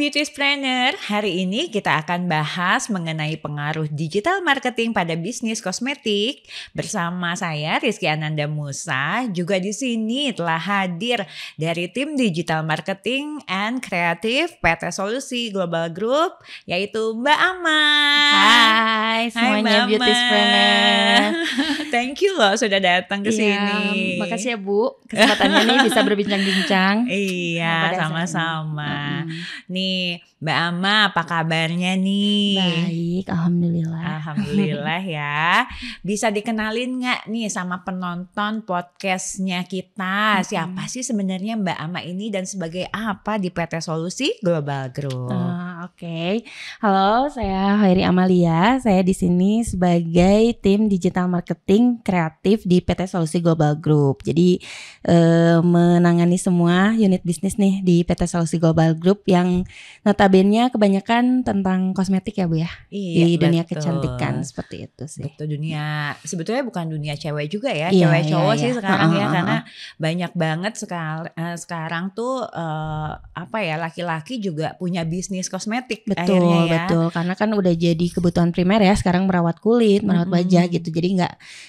Beautyspreneur, hari ini kita akan bahas mengenai pengaruh digital marketing pada bisnis kosmetik bersama saya Rizky Ananda Musa. Juga di sini telah hadir dari tim digital marketing and creative PT Solusi Global Group, yaitu Mbak Ama. Hai semuanya, Beautyspreneur. Thank you loh sudah datang ke sini. Makasih ya Bu, kesempatannya nih bisa berbincang-bincang. Iya, sama-sama. Nih, Mbak Ama, apa kabarnya nih? Baik, alhamdulillah. Alhamdulillah ya. Bisa dikenalin nggak nih sama penonton podcastnya kita? Siapa sih sebenarnya Mbak Ama ini dan sebagai apa di PT Solusi Global Group? Oke. Halo, saya Hoiri Amalia. Saya di sini sebagai tim digital marketing kreatif di PT Solusi Global Group. Jadi menangani semua unit bisnis nih di PT Solusi Global Group yang notabene kebanyakan tentang kosmetik ya Bu ya. Iya, di dunia betul. kecantikan seperti itu sih. Betul, dunia sebetulnya bukan dunia cewek juga ya, Iya, cewek iya, cowok iya. sih sekarang ya, karena banyak banget sekarang tuh apa ya, laki-laki juga punya bisnis kosmetik akhirnya ya. Betul, karena kan udah jadi kebutuhan primer ya sekarang merawat kulit, merawat wajah gitu, jadi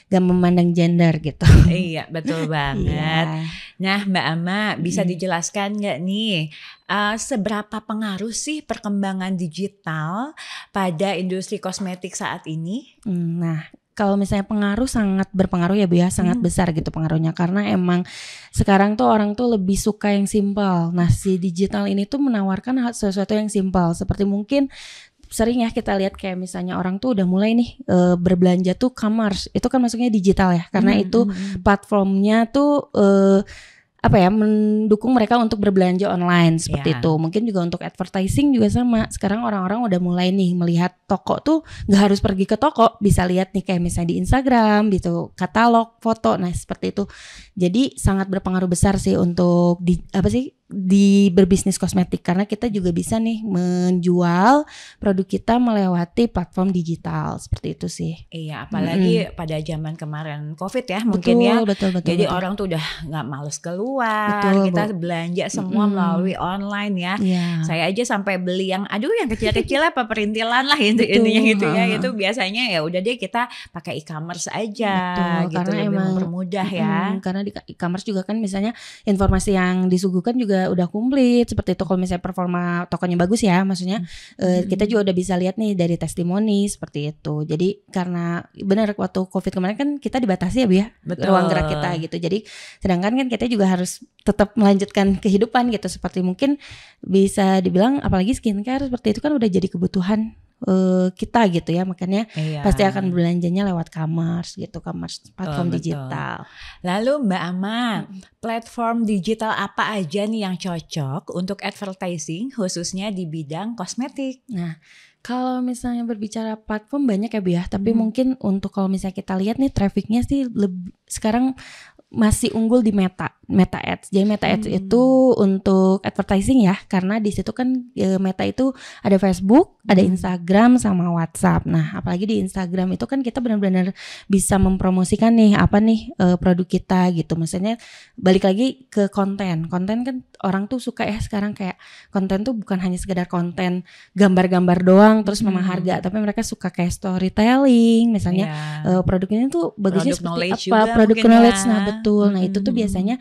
nggak memandang gender gitu. Iya, betul banget. Iya. Nah, Mbak Ama, bisa dijelaskan nggak nih seberapa pengaruh sih perkembangan digital pada industri kosmetik saat ini? Nah, kalau misalnya pengaruh sangat berpengaruh ya Bu ya, sangat besar gitu pengaruhnya, karena emang sekarang tuh orang tuh lebih suka yang simpel. Nah, si digital ini tuh menawarkan sesuatu yang simpel, seperti mungkin sering ya kita lihat kayak misalnya orang tuh udah mulai nih berbelanja tuh e-commerce, itu kan masuknya digital ya, karena itu platformnya tuh apa ya, mendukung mereka untuk berbelanja online seperti itu. Mungkin juga untuk advertising juga sama. Sekarang orang-orang udah mulai nih melihat toko tuh gak harus pergi ke toko, bisa lihat nih kayak misalnya di Instagram gitu, katalog, foto. Nah, seperti itu. Jadi sangat berpengaruh besar sih untuk di berbisnis kosmetik, karena kita juga bisa nih menjual produk kita melewati platform digital seperti itu sih. Iya, apalagi pada zaman kemarin COVID ya, mungkin Betul. Jadi orang tuh udah nggak males keluar, kita belanja semua melalui online ya. Saya aja sampai beli yang kecil-kecil apa perintilan lah intinya gitu ya. Itu biasanya ya udah deh kita pakai e-commerce aja. Gitu, karena lebih emang mempermudah ya. Karena di e-commerce juga kan misalnya informasi yang disuguhkan juga udah komplit seperti itu. Kalau misalnya performa tokonya bagus ya, maksudnya kita juga udah bisa lihat nih dari testimoni seperti itu. Jadi karena benar waktu COVID kemarin kan kita dibatasi ya Bu ya, ruang gerak kita gitu. Jadi sedangkan kan kita juga harus tetap melanjutkan kehidupan gitu, seperti mungkin bisa dibilang apalagi skincare seperti itu kan udah jadi kebutuhan kita gitu ya, makanya pasti akan belanjanya lewat e-commerce gitu, platform digital. Lalu Mbak Ama, platform digital apa aja nih yang cocok untuk advertising khususnya di bidang kosmetik? Nah, kalau misalnya berbicara platform banyak ya Bu ya, tapi mungkin untuk kalau misalnya kita lihat nih trafficnya sih sekarang masih unggul di Meta Ads. Jadi Meta Ads itu untuk advertising ya, karena di situ kan Meta itu ada Facebook, ada Instagram sama WhatsApp. Nah, apalagi di Instagram itu kan kita benar-benar bisa mempromosikan nih apa nih produk kita gitu. Maksudnya balik lagi ke konten. Konten kan orang tuh suka ya sekarang, kayak konten tuh bukan hanya sekedar konten gambar-gambar doang terus nama harga, tapi mereka suka kayak storytelling. Misalnya produk ini tuh bagusnya seperti apa, produk knowledge. Nah, betul. Nah, itu tuh biasanya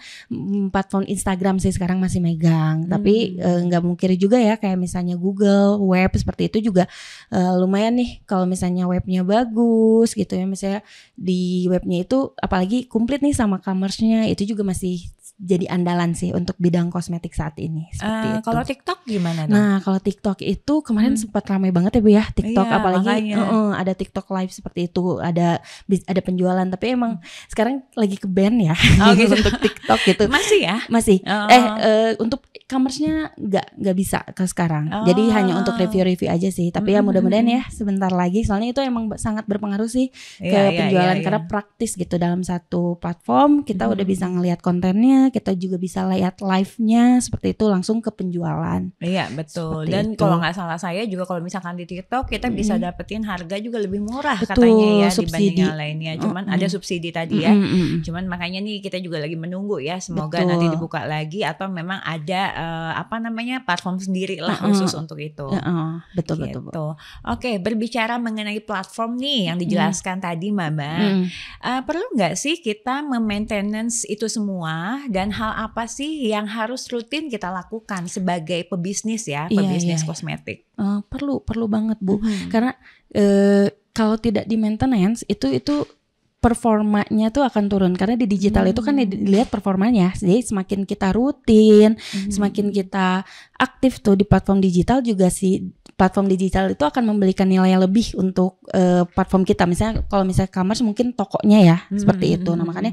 platform Instagram sih sekarang masih megang. Tapi nggak mungkiri juga ya kayak misalnya Google, web seperti itu juga lumayan nih kalau misalnya webnya bagus gitu ya. Misalnya di webnya itu apalagi komplit nih sama commerce-nya, itu juga masih jadi andalan sih untuk bidang kosmetik saat ini seperti itu. Kalau TikTok gimana dong? Nah, kalau TikTok itu kemarin sempat ramai banget ya Bu ya, TikTok, apalagi ada TikTok live seperti itu, ada penjualan, tapi emang sekarang lagi ke ban ya untuk TikTok gitu. Masih ya? Masih. Untuk e-commerce-nya nggak bisa ke sekarang. Jadi hanya untuk review-review aja sih. Tapi ya mudah-mudahan ya sebentar lagi, soalnya itu emang sangat berpengaruh sih ke penjualan, karena praktis gitu dalam satu platform kita udah bisa ngelihat kontennya, kita juga bisa lihat live-nya seperti itu langsung ke penjualan. Iya betul. Seperti Dan itu. kalau nggak salah saya juga kalau misalkan di TikTok kita bisa dapetin harga juga lebih murah Betul, katanya ya subsidi. dibanding yang lainnya. Cuman ada subsidi tadi ya. Cuman makanya nih kita juga lagi menunggu ya. Semoga Betul. nanti dibuka lagi atau memang ada platform sendiri lah khusus untuk itu. Betul gitu. betul. Oke, berbicara mengenai platform nih yang dijelaskan tadi Mama, perlu nggak sih kita memaintenance itu semua dan hal apa sih yang harus rutin kita lakukan sebagai pebisnis ya, pebisnis kosmetik? Perlu banget Bu, karena kalau tidak di maintenance itu performanya tuh akan turun karena di digital itu kan dilihat performanya. Jadi semakin kita rutin, semakin kita aktif tuh di platform digital juga si platform digital itu akan memberikan nilai yang lebih untuk platform kita. Misalnya kalau misalnya e-commerce mungkin tokonya ya seperti itu. Nah makanya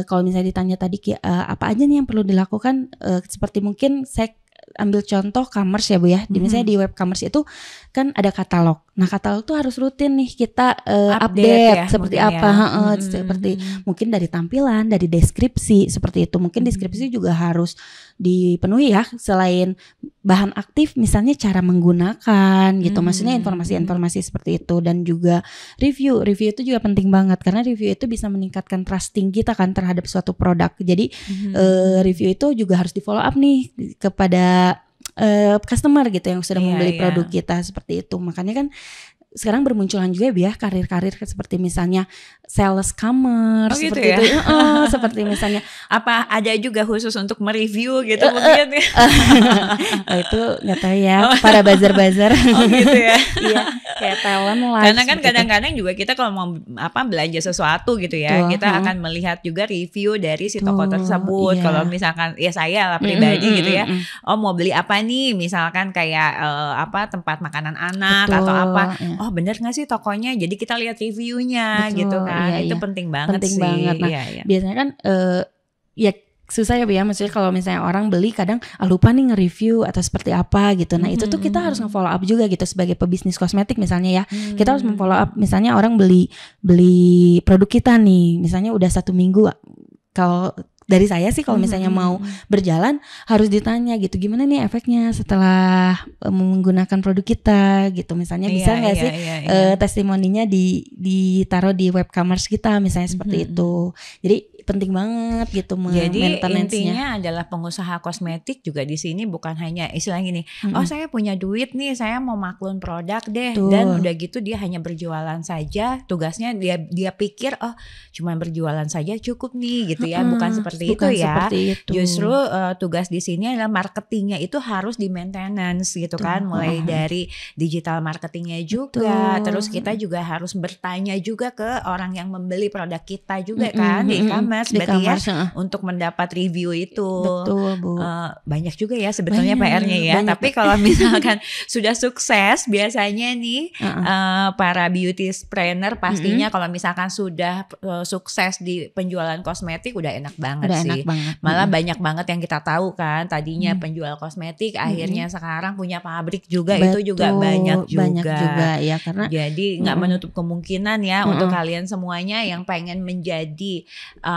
kalau misalnya ditanya tadi apa aja nih yang perlu dilakukan, seperti mungkin saya ambil contoh commerce ya Bu ya. Misalnya di web commerce itu kan ada katalog. Nah katalog tuh harus rutin nih kita update ya, seperti apa ya. Seperti mungkin dari tampilan, dari deskripsi seperti itu. Mungkin deskripsi juga harus dipenuhi ya, selain bahan aktif misalnya cara menggunakan gitu. Maksudnya informasi-informasi seperti itu. Dan juga review itu juga penting banget karena review itu bisa meningkatkan trusting kita kan terhadap suatu produk. Jadi review itu juga harus di follow up nih kepada customer gitu yang sudah membeli produk kita seperti itu. Makanya kan sekarang bermunculan juga ya karir-karir seperti misalnya sales commerce gitu seperti ya? itu. Seperti misalnya apa ada juga khusus untuk mereview gitu mungkin ya? Itu nggak tahu ya, para buzzer-buzzer. Gitu ya. Iya, kayak talent live. Karena kan kadang-kadang juga kita kalau mau belanja sesuatu gitu ya, kita akan melihat juga review dari si toko tersebut. Kalau misalkan ya saya lah pribadi gitu ya, mau beli apa nih, misalkan kayak tempat makanan anak atau apa, bener nggak sih tokonya? Jadi kita lihat reviewnya gitu kan, itu penting banget sih. Banget. Nah, biasanya kan ya susah ya Bu ya, maksudnya kalau misalnya orang beli kadang lupa nih nge-review atau seperti apa gitu. Nah itu tuh kita harus nge-follow up juga gitu sebagai pebisnis kosmetik misalnya ya. Kita harus memfollow up, misalnya orang beli produk kita nih, misalnya udah 1 minggu. Kalau dari saya sih kalau misalnya mau berjalan harus ditanya gitu, gimana nih efeknya setelah menggunakan produk kita gitu. Misalnya bisa nggak sih testimoninya ditaruh di web commerce kita misalnya seperti itu. Jadi penting banget gitu Jadi intinya adalah pengusaha kosmetik juga di sini bukan hanya istilah gini, saya punya duit nih, saya mau maklun produk deh. Dan udah gitu dia hanya berjualan saja, tugasnya dia pikir cuma berjualan saja cukup nih gitu ya, bukan seperti itu ya. Justru tugas di sini adalah marketingnya itu harus di maintenance gitu kan, mulai dari digital marketingnya juga, terus kita juga harus bertanya juga ke orang yang membeli produk kita juga kan di e-commerce. Berarti ya untuk mendapat review itu. Betul Bu. Banyak juga ya sebetulnya PR-nya ya. Tapi kalau misalkan sudah sukses biasanya nih para beauty trainer pastinya kalau misalkan sudah sukses di penjualan kosmetik udah enak banget sih. Malah banyak banget yang kita tahu kan, tadinya penjual kosmetik akhirnya sekarang punya pabrik juga. Betul, itu juga banyak juga ya, karena jadi nggak menutup kemungkinan ya untuk kalian semuanya yang pengen menjadi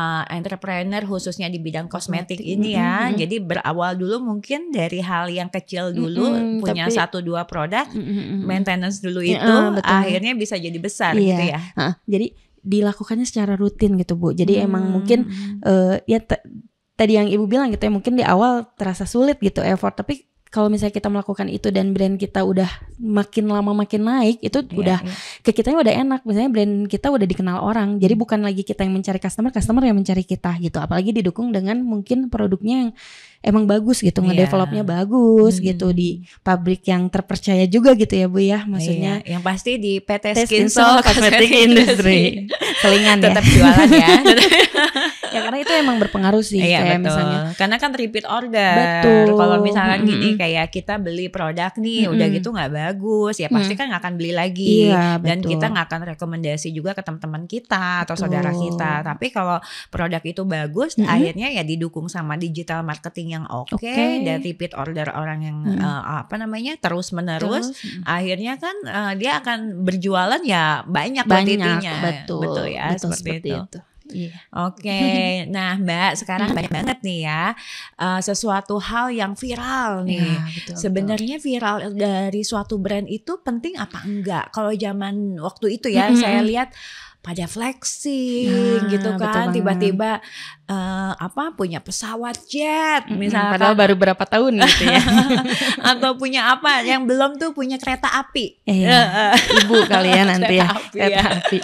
entrepreneur khususnya di bidang kosmetik ini ya. Jadi berawal dulu mungkin dari hal yang kecil dulu, punya 1-2 produk, maintenance dulu itu, akhirnya bisa jadi besar gitu ya. Jadi dilakukannya secara rutin gitu Bu. Jadi emang mungkin tadi yang Ibu bilang gitu ya, mungkin di awal terasa sulit gitu effort, tapi kalau misalnya kita melakukan itu dan brand kita udah makin lama makin naik, itu ke kitanya udah enak. Misalnya brand kita udah dikenal orang, jadi bukan lagi kita yang mencari customer yang mencari kita gitu. Apalagi didukung dengan mungkin produknya yang emang bagus gitu, ngedevelopnya bagus gitu di pabrik yang terpercaya juga gitu ya Bu ya. Maksudnya yang pasti di PT Skinsol Cosmetic Industry. Selingan tetap jualan ya. Ya karena itu emang berpengaruh sih, kayak misalnya karena kan repeat order. Kalau misalkan gini kayak kita beli produk nih udah gitu nggak bagus ya pasti kan nggak akan beli lagi. Dan kita nggak akan rekomendasi juga ke teman-teman kita atau saudara kita. Tapi kalau produk itu bagus akhirnya ya didukung sama digital marketing yang oke, dan repeat order orang yang terus menerus, akhirnya kan dia akan berjualan ya banyak kuantitinya. Betul ya, seperti itu. Iya. Oke, nah Mbak sekarang banyak banget nih ya sesuatu hal yang viral nih. Ya, betul. Sebenarnya viral dari suatu brand itu penting apa enggak? Kalau zaman waktu itu ya saya lihat pada flexing gitu kan, tiba-tiba punya pesawat jet misalkan, padahal baru berapa tahun gitu ya. atau punya apa yang belum tuh punya kereta api. Ibu kali ya nanti kereta api.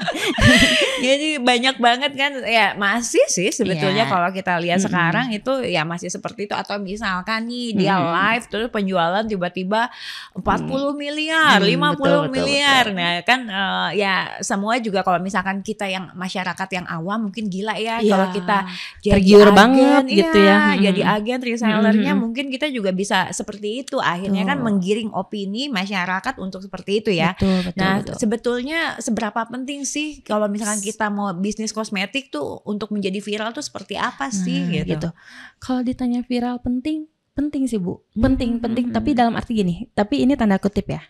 Jadi banyak banget kan ya, masih sih sebetulnya kalau kita lihat sekarang itu ya masih seperti itu. Atau misalkan nih dia live terus penjualan tiba-tiba 40 miliar, 50 miliar. Betul. Nah kan ya semua juga kalau misalkan kita yang masyarakat yang awam mungkin gila ya kalau kita tergiur banget gitu ya. Jadi agen resellernya mungkin kita juga bisa seperti itu. Akhirnya kan menggiring opini masyarakat untuk seperti itu ya. Betul. Sebetulnya seberapa penting sih kalau misalkan kita mau bisnis kosmetik tuh untuk menjadi viral tuh seperti apa sih gitu. Kalau ditanya viral penting sih Bu, penting. Tapi dalam arti gini, tapi ini tanda kutip ya.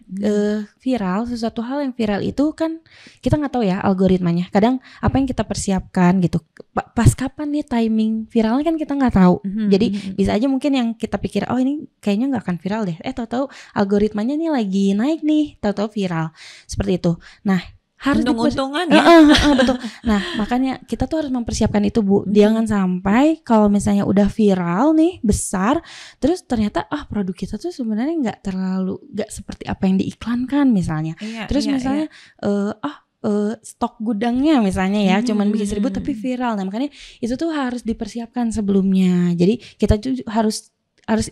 Viral, sesuatu hal yang viral itu kan kita nggak tahu ya algoritmanya. Kadang apa yang kita persiapkan gitu, pas kapan nih timing viralnya kan kita nggak tahu. Jadi bisa aja mungkin yang kita pikir oh ini kayaknya nggak akan viral deh. Tahu-tahu algoritmanya nih lagi naik nih, tahu-tahu viral seperti itu. Nah harus untung-untungan ya. Betul. Nah makanya kita tuh harus mempersiapkan itu Bu. Jangan sampai kalau misalnya udah viral nih besar, terus ternyata produk kita tuh sebenarnya nggak seperti apa yang diiklankan misalnya. Terus misalnya stok gudangnya misalnya ya cuman bikin 1.000 tapi viral. Nah makanya itu tuh harus dipersiapkan sebelumnya. Jadi kita tuh harus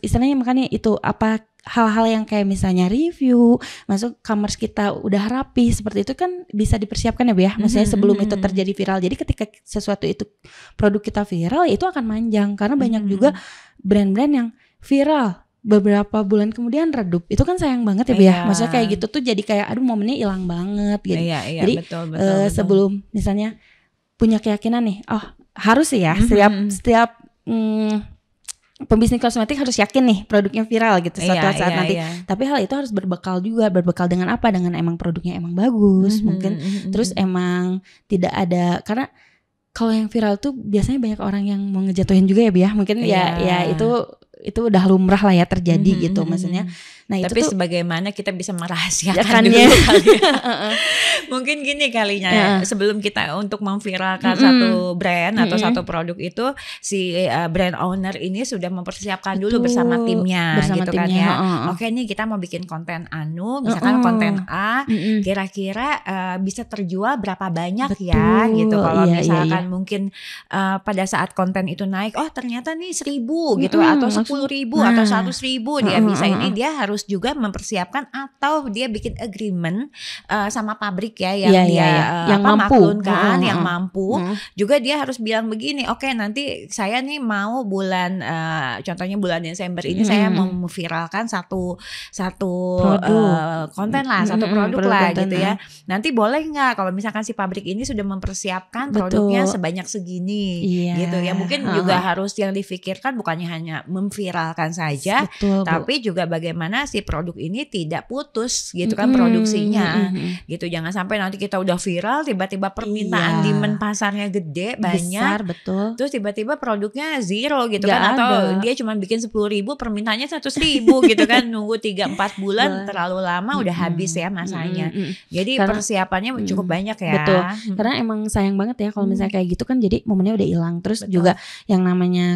istilahnya makanya itu apa hal-hal yang kayak misalnya review masuk commerce kita udah rapi seperti itu kan bisa dipersiapkan ya Bu ya. Maksudnya sebelum itu terjadi viral. Jadi ketika sesuatu itu produk kita viral ya itu akan manjang karena banyak juga brand-brand yang viral beberapa bulan kemudian redup. Itu kan sayang banget ya Bu ya. Maksudnya kayak gitu tuh jadi kayak aduh momennya hilang banget gitu. Jadi betul. Sebelum misalnya punya keyakinan nih harus sih ya setiap pembisnis kosmetik harus yakin nih produknya viral gitu suatu saat nanti. Tapi hal itu harus berbekal dengan apa? Dengan emang produknya emang bagus mungkin. Terus emang tidak ada karena kalau yang viral tuh biasanya banyak orang yang mau ngejatuhin juga ya Bu ya. Mungkin ya itu udah lumrah lah ya terjadi gitu maksudnya. Nah, tapi itu sebagaimana kita bisa merahasiakan dulu kali ya. Mungkin gini kalinya ya, sebelum kita untuk memviralkan satu brand atau satu produk itu si brand owner ini sudah mempersiapkan dulu bersama timnya gitu kan ya. Oke nih kita mau bikin konten misalkan konten A kira-kira bisa terjual berapa banyak ya gitu. Kalau misalkan mungkin pada saat konten itu naik ternyata nih 1.000 gitu atau 10.000 atau 100.000 dia bisa ini dia harus juga mempersiapkan atau dia bikin agreement sama pabrik ya yang mampu yang mampu juga dia harus bilang begini oke, nanti saya nih mau bulan contohnya bulan Desember ini saya mau memviralkan satu konten lah satu produk lah gitu ya. Nanti boleh nggak kalau misalkan si pabrik ini sudah mempersiapkan produknya sebanyak segini gitu ya. Mungkin juga harus yang difikirkan bukannya hanya memviralkan saja tapi juga bagaimana si produk ini tidak putus gitu kan produksinya gitu. Jangan sampai nanti kita udah viral tiba-tiba permintaan demand pasarnya gede banyak besar, terus tiba-tiba produknya zero gitu kan atau dia cuma bikin 10.000 permintaannya 100.000 gitu kan. Nunggu 3-4 bulan terlalu lama udah habis ya masanya. Jadi persiapannya cukup banyak ya. Betul. Karena emang sayang banget ya kalau misalnya kayak gitu kan jadi momennya udah hilang. Terus juga yang namanya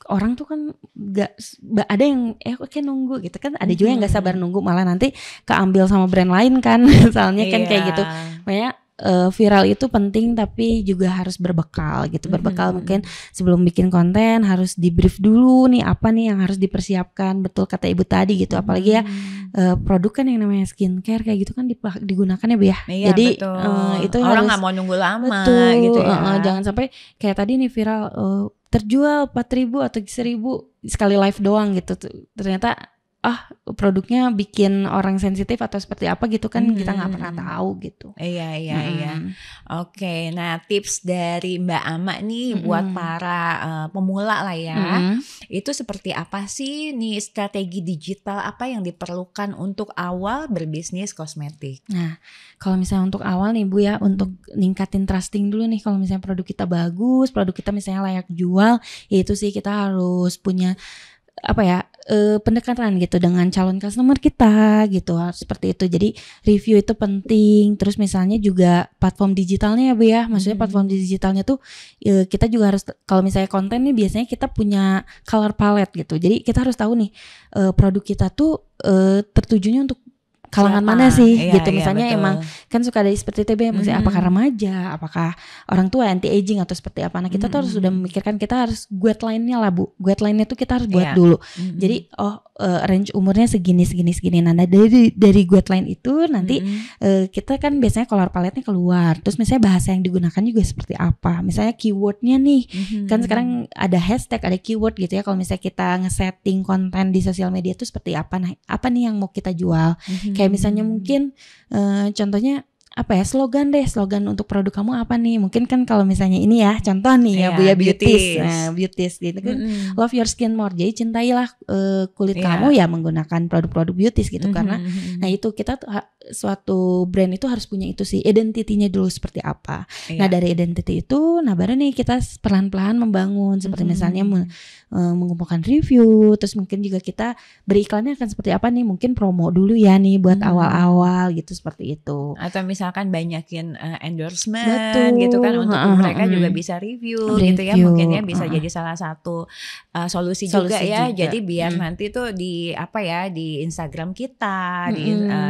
orang tuh kan gak ada yang oke nunggu gitu kan, ada juga yang gak sabar nunggu malah nanti keambil sama brand lain kan misalnya kan kayak gitu. Makanya viral itu penting tapi juga harus berbekal gitu. Berbekal mungkin sebelum bikin konten harus di brief dulu nih apa nih yang harus dipersiapkan. Betul kata Ibu tadi gitu. Apalagi ya produk kan yang namanya skincare kayak gitu kan digunakan ya Bu ya. Jadi itu orang nggak mau nunggu lama gitu ya. Jangan sampai kayak tadi nih viral terjual 4.000 atau 1.000 sekali live doang gitu. Ternyata produknya bikin orang sensitif atau seperti apa gitu kan, kita nggak pernah tahu gitu. Iya. Oke, nah tips dari Mbak Ama nih buat para pemula lah ya, itu seperti apa sih nih strategi digital apa yang diperlukan untuk awal berbisnis kosmetik? Nah, kalau misalnya untuk awal nih Bu ya, untuk ningkatin trusting dulu nih, kalau misalnya produk kita bagus, produk kita misalnya layak jual, ya itu sih kita harus punya pendekatan gitu dengan calon customer kita gitu, seperti itu. Jadi review itu penting. Terus misalnya juga platform digitalnya ya Bu ya, maksudnya platform digitalnya tuh kita juga harus, kalau misalnya konten nih biasanya kita punya color palette gitu. Jadi kita harus tahu nih produk kita tuh tertujunya untuk kalangan mana sih gitu. Misalnya emang kan suka ada seperti itu ya, misalnya apakah remaja, apakah orang tua, anti aging atau seperti apa. Nah kita tuh harus sudah memikirkan, kita harus guideline-nya lah Bu. Guideline-nya tuh kita harus buat dulu. Jadi range umurnya segini. Nah dari guideline itu nanti kita kan biasanya color palette-nya keluar. Terus misalnya bahasa yang digunakan juga seperti apa. Misalnya keyword-nya nih, kan sekarang ada hashtag, ada keyword gitu ya. Kalau misalnya kita nge-setting konten di sosial media itu seperti apa. Nah apa nih yang mau kita jual. Kayak misalnya mungkin contohnya slogan untuk produk kamu apa nih. Mungkin kan kalau misalnya ini ya contoh nih ya Bu ya, beauties gitu kan, love your skin more. Jadi cintailah kulit kamu ya menggunakan produk-produk beauties gitu. Karena nah itu kita suatu brand itu harus punya itu sih, identitinya dulu seperti apa. Nah dari identity itu, nah baru nih kita perlahan-lahan membangun seperti misalnya mengumpulkan review. Terus mungkin juga kita beriklannya akan seperti apa nih, mungkin promo dulu ya nih buat awal-awal gitu, seperti itu. Atau misalkan banyakin endorsement gitu kan, untuk mereka juga bisa review gitu ya, mungkin ya bisa jadi salah satu solusi juga ya. Jadi biar nanti tuh di di Instagram kita,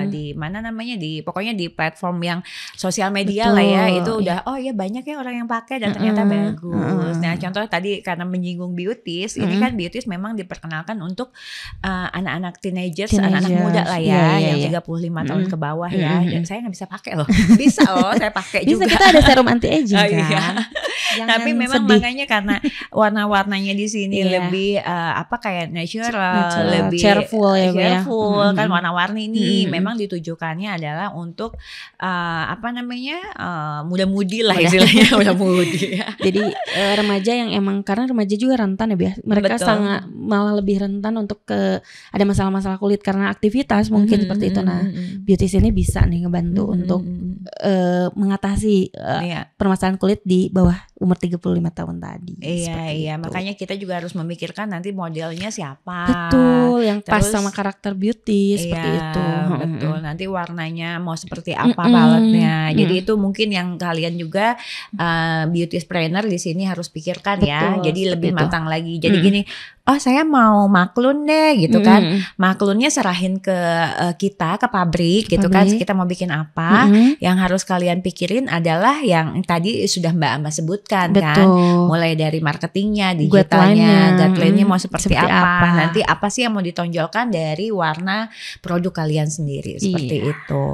di mana namanya, di pokoknya di platform yang sosial media lah ya, itu udah banyak ya orang yang pakai dan ternyata bagus. Nah contoh tadi karena menyinggung beauties, ini kan beauties memang diperkenalkan untuk anak-anak teenagers, anak-anak muda lah ya, yang 35 tahun ke bawah ya. Dan saya nggak bisa pakai loh. Bisa loh saya pakai juga. Bisa, kita ada serum anti aging kan. Tapi memang makanya karena warna-warnanya di sini lebih kayak natural, lebih cheerful ya, cheerful kan, warna-warni ini memang ditujukannya adalah untuk muda-mudi lah istilahnya, muda-mudi ya. Jadi remaja yang emang, karena remaja juga rentan ya, mereka sangat malah lebih rentan untuk ada masalah-masalah kulit karena aktivitas mungkin seperti itu. Nah beauty ini bisa nih ngebantu untuk mengatasi permasalahan kulit di bawah umur 35 tahun tadi. Iya, makanya kita juga harus memikirkan nanti modelnya siapa. Betul, yang pas sama karakter beauty seperti itu. Betul, nanti warnanya mau seperti apa paletnya. Jadi itu mungkin yang kalian juga beauty trainer di sini harus pikirkan ya. Jadi lebih matang lagi. Jadi gini, saya mau maklun deh gitu kan. Maklunnya serahin ke kita, ke pabrik gitu kan. Kita mau bikin apa, yang harus kalian pikirin adalah yang tadi sudah Mbak Ama sebutkan kan. Mulai dari marketingnya, digitalnya, guideline-nya mau seperti apa. Nanti apa sih yang mau ditonjolkan dari warna produk kalian sendiri, seperti itu.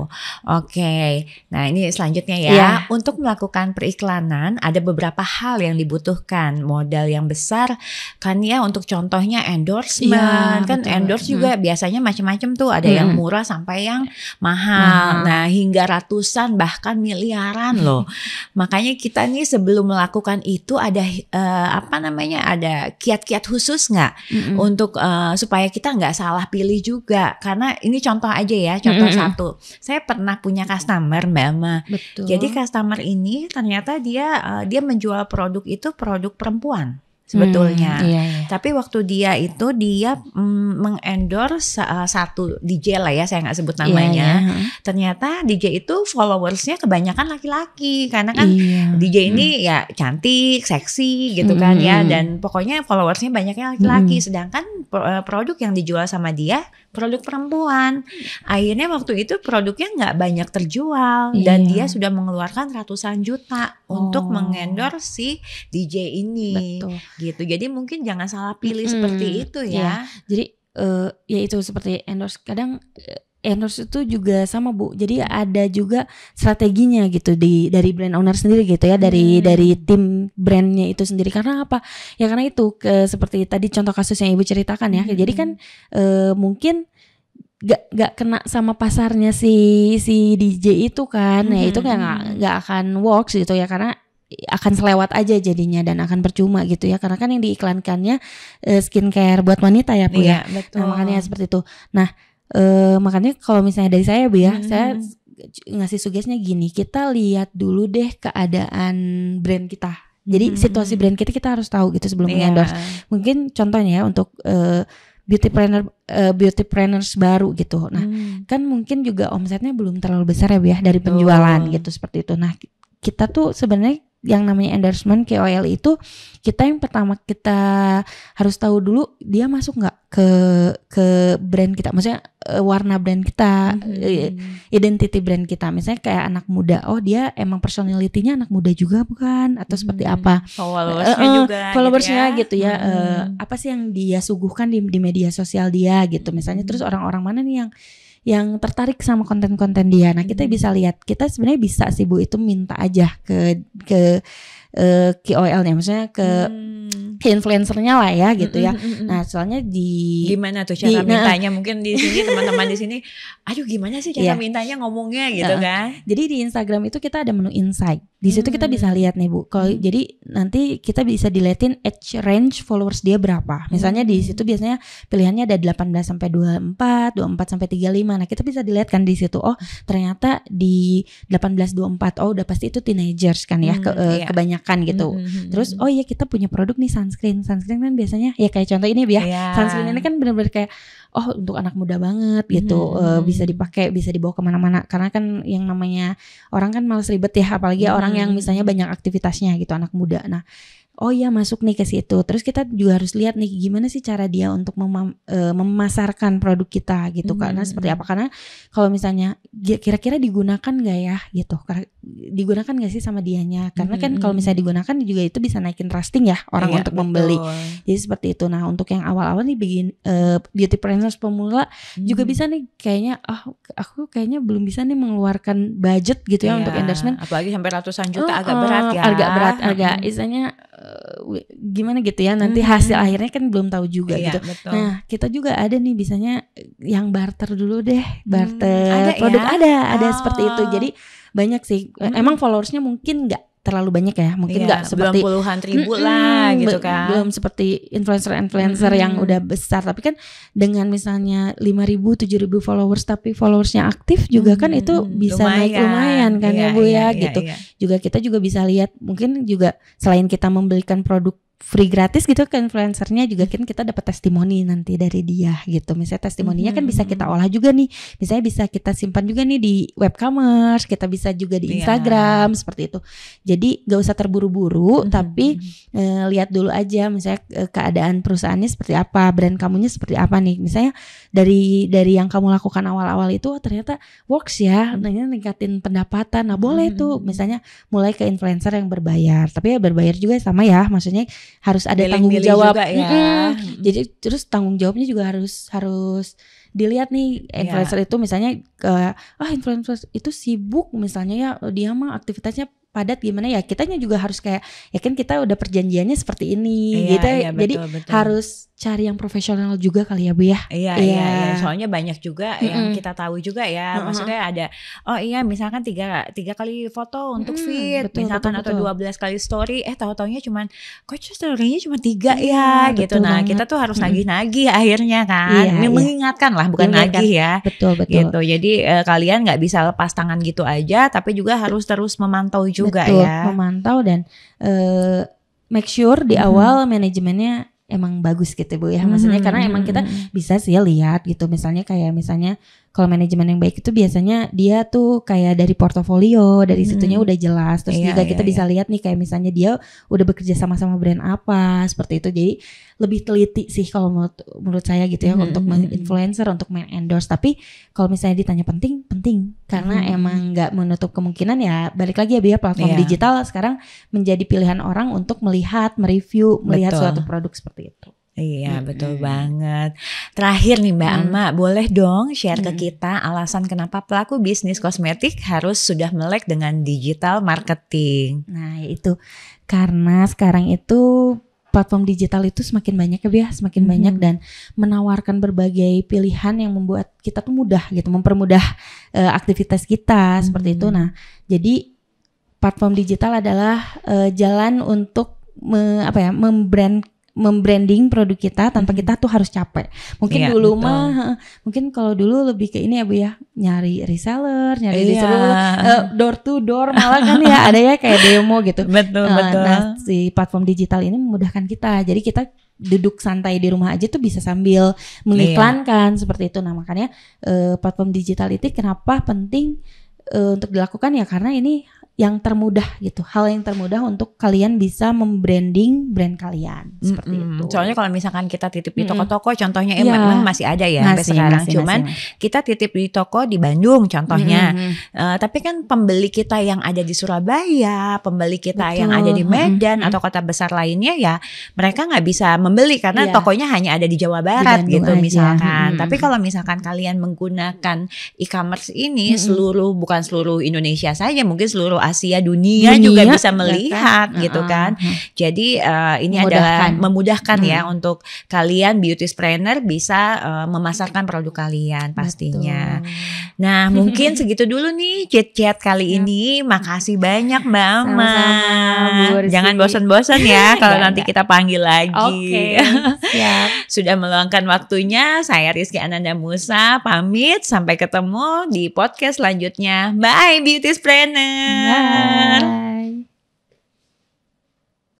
Oke. Nah, ini selanjutnya ya. Untuk melakukan periklanan ada beberapa hal yang dibutuhkan. Modal yang besar kan ya, untuk contohnya endorsement. Kan endorse juga biasanya macam-macam tuh, ada yang murah sampai yang mahal. Nah, hingga ratusan bahkan miliaran loh. Makanya kita nih sebelum melakukan itu ada ada kiat-kiat khusus nggak untuk supaya kita nggak salah pilih juga. Karena ini contoh aja ya, contoh satu. Saya pernah punya customer Mbak Ama. Jadi customer ini ternyata dia menjual produk itu produk perempuan sebetulnya. Tapi waktu dia mengendorse satu DJ lah ya, saya nggak sebut namanya. Ternyata DJ itu followersnya kebanyakan laki-laki, karena kan DJ ini ya cantik, seksi gitu kan ya, dan pokoknya followersnya banyaknya laki-laki. Sedangkan produk yang dijual sama dia produk perempuan. Akhirnya waktu itu produknya nggak banyak terjual, dan dia sudah mengeluarkan ratusan juta untuk mengendorse si DJ ini. Gitu. Jadi mungkin jangan salah pilih seperti itu ya. Jadi ya itu seperti endorse, kadang endorse itu juga sama Bu. Jadi ada juga strateginya gitu dari brand owner sendiri gitu ya, dari tim brandnya itu sendiri. Karena apa? Ya karena itu seperti tadi contoh kasus yang Ibu ceritakan ya. Jadi kan mungkin gak kena sama pasarnya si DJ itu kan. Ya itu kayak gak akan works gitu ya, karena akan selewat aja jadinya dan akan percuma gitu ya, karena kan yang diiklankannya skincare buat wanita ya Bu ya. Betul. Nah makanya seperti itu. Nah makanya kalau misalnya dari saya Bu ya, saya ngasih sugestinya gini, kita lihat dulu deh keadaan brand kita. Jadi situasi brand kita harus tahu gitu sebelum endorse. Mungkin contohnya ya untuk beautypreneurs baru gitu. Nah kan mungkin juga omsetnya belum terlalu besar ya Bu ya dari penjualan gitu, seperti itu. Nah kita tuh sebenarnya yang namanya endorsement KOL itu yang pertama kita harus tahu dulu dia masuk nggak ke brand kita, maksudnya warna brand kita, identity brand kita. Misalnya kayak anak muda, oh dia emang personality-nya anak muda juga bukan, atau seperti apa followersnya juga followersnya gitu ya, apa sih yang dia suguhkan di media sosial dia gitu misalnya. Terus orang-orang mana nih yang tertarik sama konten-konten dia. Nah kita bisa lihat, kita sebenarnya bisa sih Bu itu minta aja ke KOL-nya, maksudnya ke influencernya lah ya gitu ya. Nah soalnya gimana tuh cara mintanya? Mungkin di sini teman-teman di sini, aduh gimana sih cara mintanya ngomongnya gitu kan? Jadi di Instagram itu kita ada menu insight. Di situ kita bisa lihat nih Bu. Kalau jadi nanti kita bisa dilihatin age range followers dia berapa. Misalnya di situ biasanya pilihannya ada 18 sampai 24, 24 sampai 35. Nah kita bisa dilihat kan di situ, oh ternyata di 18-24, oh udah pasti itu teenagers kan ya, kebanyakan gitu. Terus oh iya kita punya produk nih sunscreen kan biasanya ya kayak contoh ini ya, sunscreen ini kan benar-benar kayak oh untuk anak muda banget gitu, bisa dipakai, bisa dibawa kemana-mana, karena kan yang namanya orang kan malas ribet ya, apalagi orang yang misalnya banyak aktivitasnya gitu, anak muda. Nah oh iya masuk nih ke situ. Terus kita juga harus lihat nih gimana sih cara dia untuk memasarkan produk kita gitu. Karena seperti apa? Karena kalau misalnya kira-kira digunakan gak ya gitu, digunakan gak sih sama dianya? Karena kan kalau misalnya digunakan juga itu bisa naikin trusting ya orang untuk membeli. Jadi seperti itu. Nah untuk yang awal-awal nih beautypreneurs pemula juga bisa nih kayaknya, aku kayaknya belum bisa nih mengeluarkan budget gitu ya untuk endorsement. Apalagi sampai ratusan juta agak berat ya. Agak istilahnya gimana gitu ya, nanti hasil akhirnya kan belum tahu juga gitu. Betul. Nah kita juga ada nih bisanya yang barter dulu deh, barter produk ya? ada seperti itu. Jadi banyak sih, emang followersnya mungkin nggak terlalu banyak ya, mungkin nggak seperti belum puluhan ribu lah gitu kan, belum seperti influencer yang udah besar, tapi kan dengan misalnya 5.000 7.000 followers tapi followersnya aktif juga kan itu bisa naik lumayan kan ya Bu ya gitu. Juga kita juga bisa lihat, mungkin juga selain kita membelikan produk free gratis gitu ke influencernya, juga kan kita dapat testimoni nanti dari dia gitu. Misalnya testimoninya kan bisa kita olah juga nih, misalnya bisa kita simpan juga nih di webcommerce, kita bisa juga di Instagram seperti itu. Jadi gak usah terburu-buru, tapi lihat dulu aja misalnya keadaan perusahaannya seperti apa, brand kamunya seperti apa nih. Misalnya dari yang kamu lakukan awal-awal itu ternyata works ya, ningkatin pendapatan. Nah boleh tuh misalnya mulai ke influencer yang berbayar, tapi ya berbayar juga sama ya, maksudnya harus ada tanggung jawab juga ya. Jadi terus tanggung jawabnya juga harus dilihat nih influencer itu misalnya influencer itu sibuk misalnya ya, dia mah aktivitasnya padat gimana ya, kitanya juga harus kayak ya kan kita udah perjanjiannya seperti ini gitu. Jadi betul. Harus cari yang profesional juga kali ya Bu ya. Iya. Soalnya banyak juga yang kita tahu juga ya. Maksudnya ada misalkan tiga kali foto untuk feed, misalkan atau 12 kali story, tahu-taunya cuman kok story-nya cuma 3 ya gitu. Nah, kita tuh harus nagih-nagih akhirnya kan. Mengingatkan lah, bukan nagih ya. Betul. Gitu. Jadi kalian nggak bisa lepas tangan gitu aja, tapi juga harus terus memantau juga ya. Memantau dan make sure di awal manajemennya emang bagus gitu Bu ya, maksudnya karena emang kita bisa sih lihat gitu, misalnya kalau manajemen yang baik itu biasanya dia tuh kayak dari portofolio, dari situnya udah jelas, terus juga kita bisa lihat nih kayak misalnya dia udah bekerja sama brand apa, seperti itu. Jadi lebih teliti sih kalau menurut saya gitu ya, untuk influencer, untuk main endorse. Tapi kalau misalnya ditanya penting karena emang nggak menutup kemungkinan ya, balik lagi ya platform digital sekarang menjadi pilihan orang untuk melihat, mereview, melihat suatu produk seperti itu. Iya, betul banget. Terakhir nih Mbak Ama, boleh dong share ke kita alasan kenapa pelaku bisnis kosmetik harus sudah melek dengan digital marketing? Nah, itu karena sekarang itu platform digital itu semakin banyak ya Bia, semakin banyak dan menawarkan berbagai pilihan yang membuat kita tuh mudah gitu, mempermudah aktivitas kita seperti itu. Nah, jadi platform digital adalah jalan untuk membranding produk kita tanpa kita tuh harus capek. Mungkin dulu mungkin kalau dulu lebih ke ini ya Bu ya, nyari reseller, door to door malah kan ya ada ya kayak demo gitu. Betul. Nah, si platform digital ini memudahkan kita. Jadi kita duduk santai di rumah aja tuh bisa sambil mengiklankan seperti itu. Nah, makanya platform digital itu kenapa penting untuk dilakukan ya karena ini yang termudah gitu, hal yang termudah untuk kalian bisa membranding brand kalian seperti itu. Soalnya kalau misalkan kita titip di toko-toko, contohnya memang masih ada ya sampai sekarang. Cuman kita titip di toko di Bandung contohnya, tapi kan pembeli kita yang ada di Surabaya, pembeli kita yang ada di Medan atau kota besar lainnya ya mereka nggak bisa membeli karena tokonya hanya ada di Jawa Barat gitu aja. Misalkan. Tapi kalau misalkan kalian menggunakan e-commerce ini bukan seluruh Indonesia saja, mungkin seluruh Asia dunia juga bisa melihat gitu kan. Jadi ini adalah memudahkan ya untuk kalian beautypreneur bisa memasarkan produk kalian pastinya. Nah, mungkin segitu dulu nih chat-chat kali ini. Makasih banyak Mbak Ama. Jangan bosan-bosan ya kalau nanti kita panggil lagi. Oke, siap. Sudah meluangkan waktunya. Saya Rizky Ananda Musa pamit, sampai ketemu di podcast selanjutnya. Bye beautypreneur.